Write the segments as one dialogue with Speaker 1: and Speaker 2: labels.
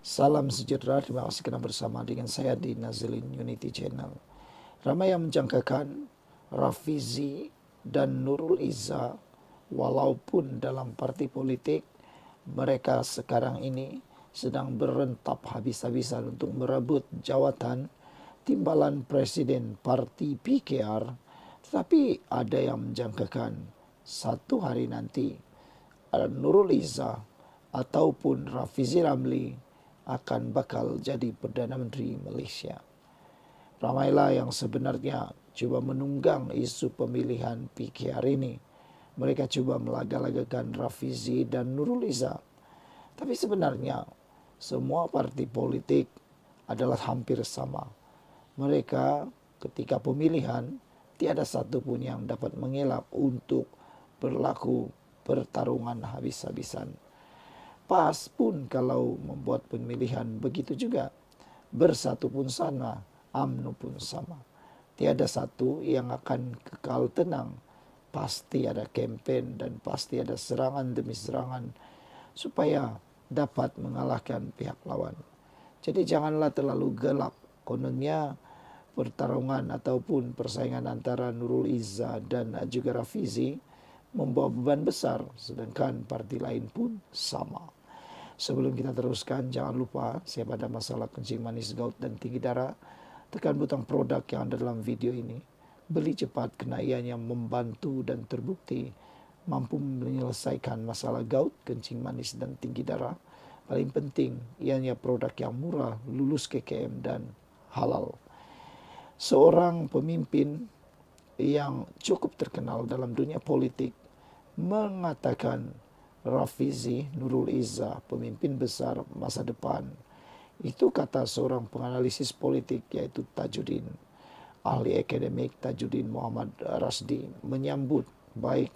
Speaker 1: Salam sejahtera, terima kasih kerana bersama dengan saya di Nazilin Unity Channel. Ramai yang menjangkakan Rafizi dan Nurul Izzah walaupun dalam parti politik mereka sekarang ini sedang berentap habis-habisan untuk merebut jawatan timbalan presiden parti PKR, tetapi ada yang menjangkakan satu hari nanti Nurul Izzah ataupun Rafizi Ramli akan bakal jadi Perdana Menteri Malaysia. Ramailah yang sebenarnya cuba menunggang isu pemilihan PKR ini. Mereka cuba melaga-lagakan Rafizi dan Nurul Izzah. Tapi sebenarnya semua parti politik adalah hampir sama. Mereka ketika pemilihan tiada satu pun yang dapat mengelak untuk berlaku pertarungan habis-habisan. PAS pun kalau membuat pemilihan begitu juga. Bersatu pun sama, UMNO pun sama. Tiada satu yang akan kekal tenang. Pasti ada kempen dan pasti ada serangan demi serangan supaya dapat mengalahkan pihak lawan. Jadi janganlah terlalu gelap. Kononnya pertarungan ataupun persaingan antara Nurul Izzah dan juga Rafizi membawa beban besar, sedangkan parti lain pun sama. Sebelum kita teruskan, jangan lupa siapa ada masalah kencing manis, gout dan tinggi darah, tekan butang produk yang ada dalam video ini. Beli cepat kerana ianya membantu dan terbukti mampu menyelesaikan masalah gout, kencing manis dan tinggi darah. Paling penting, ianya produk yang murah, lulus KKM dan halal. Seorang pemimpin yang cukup terkenal dalam dunia politik mengatakan Rafizi Nurul Izzah pemimpin besar masa depan. Itu kata seorang penganalisis politik yaitu Tajuddin. Ahli akademik Tajuddin Muhammad Rasdi menyambut baik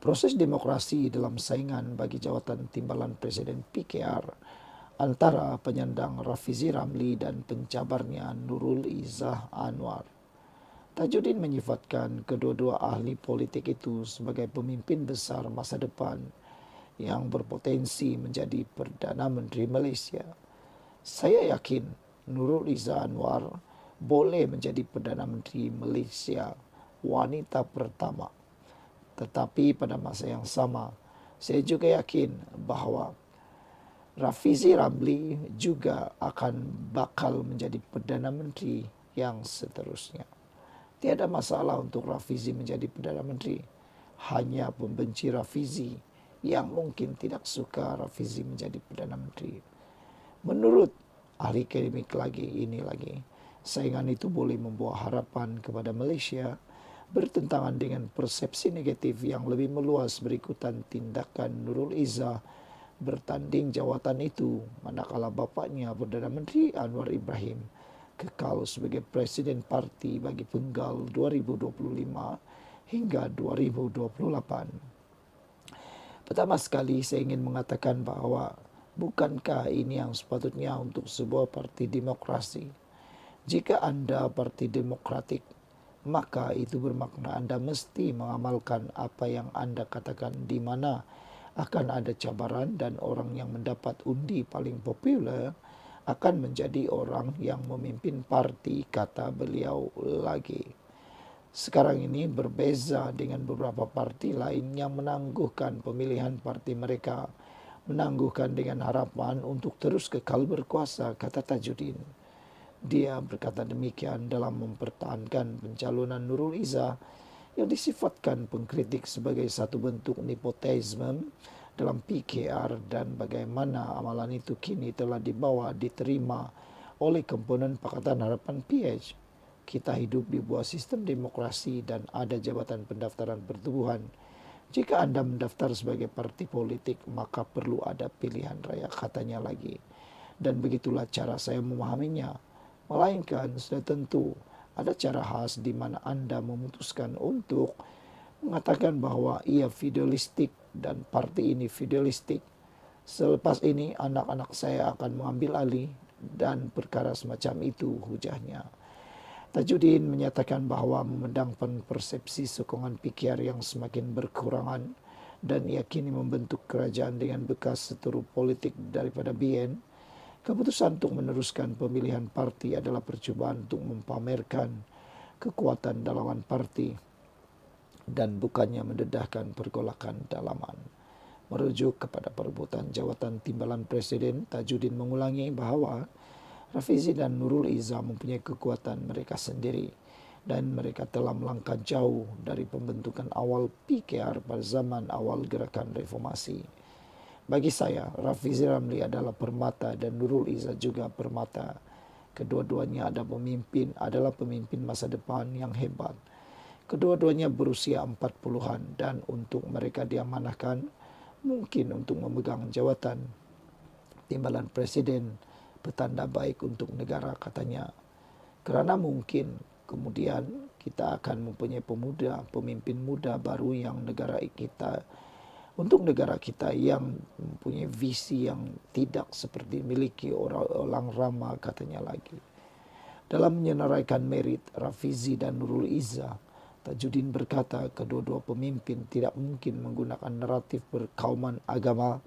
Speaker 1: proses demokrasi dalam saingan bagi jawatan timbalan Presiden PKR antara penyandang Rafizi Ramli dan pencabarnya Nurul Izzah Anwar. Tajuddin menyifatkan kedua-dua ahli politik itu sebagai pemimpin besar masa depan yang berpotensi menjadi Perdana Menteri Malaysia. Saya yakin Nurul Izzah Anwar boleh menjadi Perdana Menteri Malaysia, wanita pertama. Tetapi pada masa yang sama, saya juga yakin bahawa Rafizi Ramli juga akan bakal menjadi Perdana Menteri yang seterusnya. Tiada masalah untuk Rafizi menjadi Perdana Menteri. Hanya pembenci Rafizi yang mungkin tidak suka Rafizi menjadi Perdana Menteri. Menurut ahli akademik lagi, saingan itu boleh membawa harapan kepada Malaysia bertentangan dengan persepsi negatif yang lebih meluas berikutan tindakan Nurul Izzah bertanding jawatan itu manakala bapaknya Perdana Menteri Anwar Ibrahim kekal sebagai Presiden Parti bagi penggal 2025 hingga 2028. Pertama sekali saya ingin mengatakan bahawa bukankah ini yang sepatutnya untuk sebuah parti demokrasi? Jika anda parti demokratik, maka itu bermakna anda mesti mengamalkan apa yang anda katakan, di mana akan ada cabaran dan orang yang mendapat undi paling popular akan menjadi orang yang memimpin parti, kata beliau lagi. Sekarang ini berbeza dengan beberapa parti lain yang menangguhkan pemilihan parti mereka, menangguhkan dengan harapan untuk terus kekal berkuasa, kata Tajuddin. Dia berkata demikian dalam mempertahankan pencalonan Nurul Izzah yang disifatkan pengkritik sebagai satu bentuk nepotisme dalam PKR dan bagaimana amalan itu kini telah diterima oleh komponen Pakatan Harapan PH. Kita hidup di sebuah sistem demokrasi dan ada jabatan pendaftaran pertubuhan. Jika anda mendaftar sebagai parti politik, maka perlu ada pilihan raya, katanya lagi. Dan begitulah cara saya memahaminya. Melainkan sudah tentu ada cara khas di mana anda memutuskan untuk mengatakan bahawa ia fidelistik dan parti ini fidelistik. Selepas ini anak-anak saya akan mengambil alih dan perkara semacam itu, hujahnya. Tajuddin menyatakan bahawa memandang persepsi sokongan PKR yang semakin berkurangan dan ia kini membentuk kerajaan dengan bekas seteru politik daripada BN, keputusan untuk meneruskan pemilihan parti adalah percobaan untuk mempamerkan kekuatan dalaman parti dan bukannya mendedahkan pergolakan dalaman. Merujuk kepada perebutan jawatan timbalan presiden, Tajudin mengulangi bahawa Rafizi dan Nurul Izzah mempunyai kekuatan mereka sendiri dan mereka telah melangkah jauh dari pembentukan awal PKR pada zaman awal gerakan reformasi. Bagi saya, Rafizi Ramli adalah permata dan Nurul Izzah juga permata. Kedua-duanya adalah pemimpin masa depan yang hebat. Kedua-duanya berusia 40-an dan untuk mereka diamanahkan mungkin untuk memegang jawatan timbalan presiden petanda baik untuk negara, katanya. Kerana mungkin kemudian kita akan mempunyai pemimpin muda baru yang untuk negara kita yang mempunyai visi yang tidak seperti miliki orang Rama, katanya lagi. Dalam menyenaraikan merit Rafizi dan Nurul Izzah, Tajudin berkata kedua-dua pemimpin tidak mungkin menggunakan naratif berkauman agama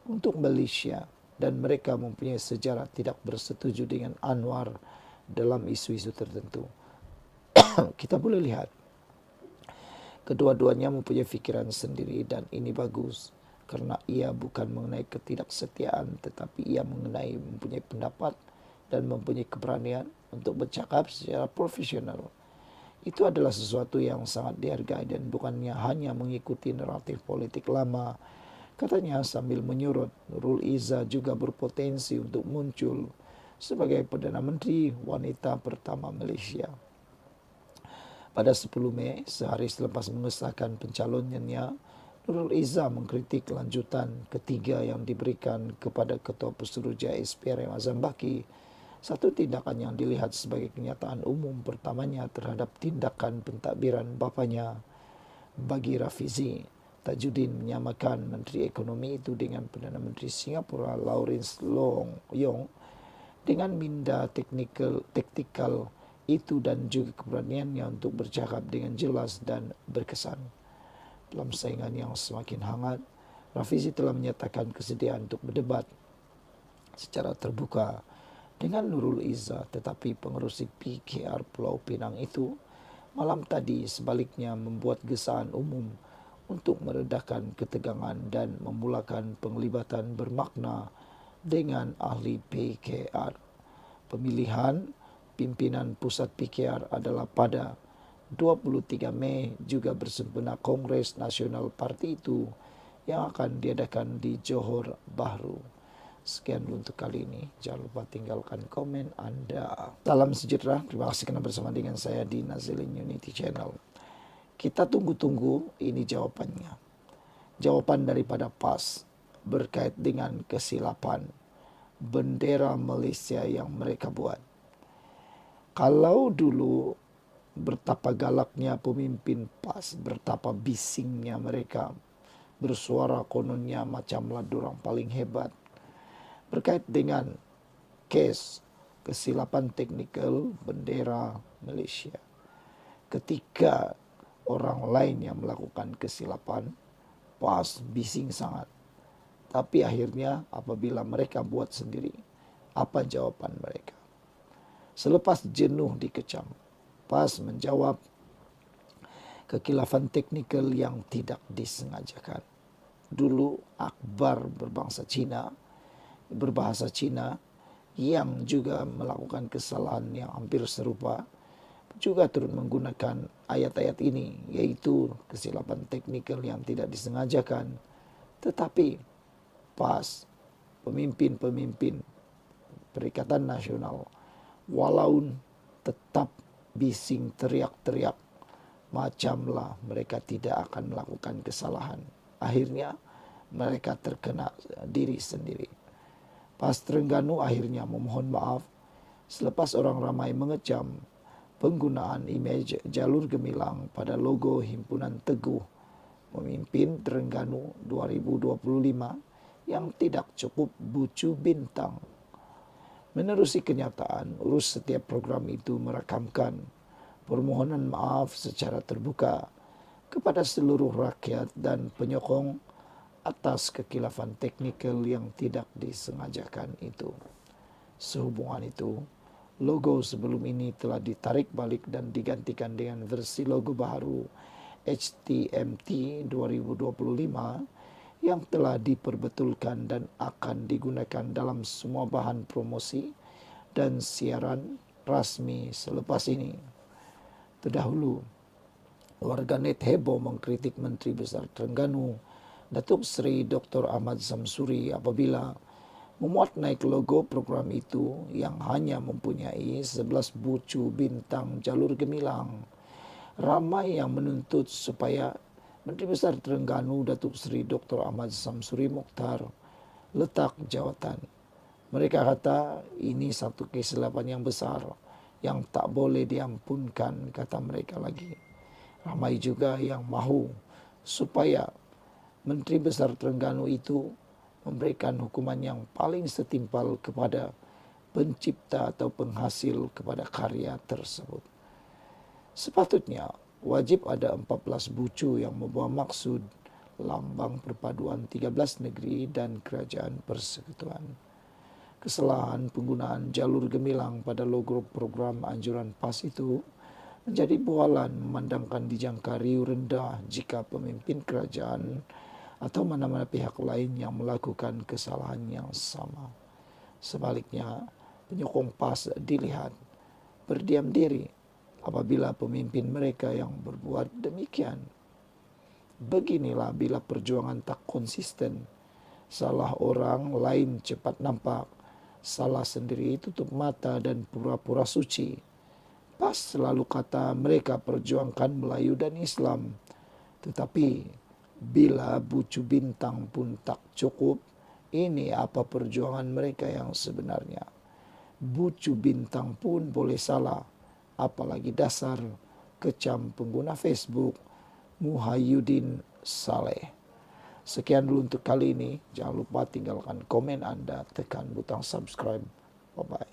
Speaker 1: untuk Malaysia dan mereka mempunyai sejarah tidak bersetuju dengan Anwar dalam isu-isu tertentu. Kita boleh lihat kedua-duanya mempunyai fikiran sendiri dan ini bagus kerana ia bukan mengenai ketidaksetiaan tetapi ia mempunyai pendapat dan mempunyai keberanian untuk bercakap secara profesional. Itu adalah sesuatu yang sangat dihargai dan bukannya hanya mengikuti naratif politik lama. Katanya sambil menyurut, Nurul Izzah juga berpotensi untuk muncul sebagai Perdana Menteri wanita pertama Malaysia. Pada 10 Mei, sehari selepas mengesahkan pencalonannya, Nurul Izzah mengkritik lanjutan ketiga yang diberikan kepada Ketua Pesuruhjaya SPRM Azam Baki, satu tindakan yang dilihat sebagai kenyataan umum pertamanya terhadap tindakan pentadbiran bapanya. Bagi Rafizi, Tajudin menyamakan Menteri Ekonomi itu dengan Perdana Menteri Singapura Lawrence Leong Yong dengan minda taktikal itu dan juga keberaniannya untuk bercakap dengan jelas dan berkesan. Dalam saingan yang semakin hangat, Rafizi telah menyatakan kesediaan untuk berdebat secara terbuka dengan Nurul Izzah, tetapi pengerusi PKR Pulau Pinang itu malam tadi sebaliknya membuat gesaan umum untuk meredakan ketegangan dan memulakan penglibatan bermakna dengan ahli PKR. Pemilihan pimpinan pusat PKR adalah pada 23 Mei juga bersempena Kongres Nasional Parti itu yang akan diadakan di Johor Bahru. Sekian dulu untuk kali ini. Jangan lupa tinggalkan komen Anda. Salam sejahtera. Terima kasih kerana bersama dengan saya di Nazilin Unity Channel. Kita tunggu-tunggu ini jawapannya. Jawapan daripada PAS berkait dengan kesilapan bendera Malaysia yang mereka buat. Kalau dulu betapa galaknya pemimpin PAS, betapa bisingnya mereka bersuara kononnya macamlah dorang paling hebat berkait dengan kes kesilapan teknikal bendera Malaysia. Ketika orang lain yang melakukan kesilapan, PAS bising sangat. Tapi akhirnya apabila mereka buat sendiri, apa jawapan mereka? Selepas jenuh dikecam, PAS menjawab kekilafan teknikal yang tidak disengajakan. Dulu Akbar berbahasa Cina yang juga melakukan kesalahan yang hampir serupa juga turut menggunakan ayat-ayat ini, yaitu kesilapan teknikal yang tidak disengajakan. Tetapi PAS, pemimpin-pemimpin Perikatan Nasional, walau tetap bising teriak-teriak, macamlah mereka tidak akan melakukan kesalahan. Akhirnya mereka terkena diri sendiri. PAS Terengganu akhirnya memohon maaf selepas orang ramai mengecam penggunaan imej jalur gemilang pada logo Himpunan Teguh Memimpin Terengganu 2025 yang tidak cukup bucu bintang. Menerusi kenyataan, urus setiap program itu merakamkan permohonan maaf secara terbuka kepada seluruh rakyat dan penyokong atas kekhilafan teknikal yang tidak disengajakan itu. Sehubungan itu, logo sebelum ini telah ditarik balik dan digantikan dengan versi logo baru HTMT 2025 yang telah diperbetulkan dan akan digunakan dalam semua bahan promosi dan siaran rasmi selepas ini. Terdahulu, warganet heboh mengkritik Menteri Besar Terengganu Datuk Seri Dr. Ahmad Samsuri apabila memuat naik logo program itu yang hanya mempunyai 11 bucu bintang jalur gemilang. Ramai yang menuntut supaya Menteri Besar Terengganu Datuk Seri Dr. Ahmad Samsuri Mokhtar letak jawatan. Mereka kata ini satu kesilapan yang besar yang tak boleh diampunkan, kata mereka lagi. Ramai juga yang mahu supaya Menteri Besar Terengganu itu memberikan hukuman yang paling setimpal kepada pencipta atau penghasil kepada karya tersebut. Sepatutnya wajib ada 14 bucu yang membawa maksud lambang perpaduan 13 negeri dan kerajaan persekutuan. Kesalahan penggunaan jalur gemilang pada logo program anjuran PAS itu menjadi bualan memandangkan dijangka riuh rendah jika pemimpin kerajaan atau mana-mana pihak lain yang melakukan kesalahan yang sama. Sebaliknya, penyokong PAS dilihat berdiam diri apabila pemimpin mereka yang berbuat demikian. Beginilah bila perjuangan tak konsisten, salah orang lain cepat nampak, salah sendiri tutup mata dan pura-pura suci. PAS selalu kata mereka perjuangkan Melayu dan Islam, tetapi bila bucu bintang pun tak cukup, ini apa perjuangan mereka yang sebenarnya? Bucu bintang pun boleh salah, apalagi dasar kecam pengguna Facebook Muhyiddin Saleh. Sekian dulu untuk kali ini. Jangan lupa tinggalkan komen Anda, tekan butang subscribe. Bye-bye.